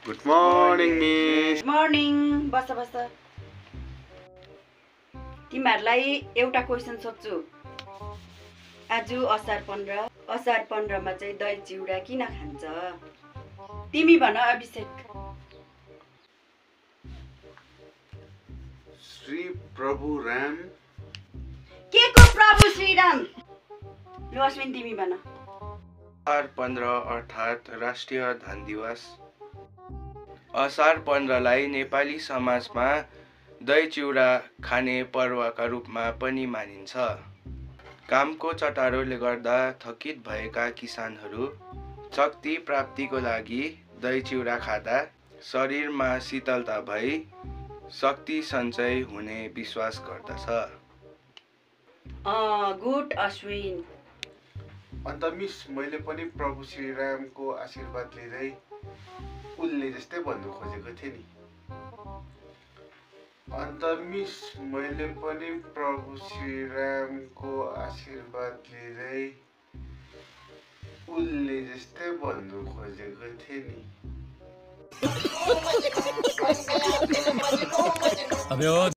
Good morning miss. Morning. बस बस। तिमीहरूलाई एउटा question सोध्छु। आज असार 15। असार 15 मा चाहिँ दही चिउरा किन खान्छ? तिमी भन अभिषेक। श्री प्रभु राम। के को प्रभु श्रीराम? लु अश्विन तिमी भन। असार 15 अर्थात् राष्ट्रिय धन दिवस। असार 15 लाई नेपाली समाजमा दही चिउरा खाने पर्वका रूपमा पनि मानिन्छ। कामको चटारोले गर्दा थकित भएका किसानहरू शक्ति प्राप्तिको लागि दही चिउरा खाँदा शरीरमा शीतलता भई शक्ति सञ्चय हुने विश्वास गर्दछ। गुड अश्विन। अन्त मिस मैले पनि प्रभु श्रीरामको आशीर्वाद लिँदै उनले जस्तै भन्नु खोजेको थिएँ नि। अन्त मिस मैले पनि प्रभु श्रीरामको आशीर्वाद लिँदै उनले जस्तै भन्नु खोजेको थिएँ नि।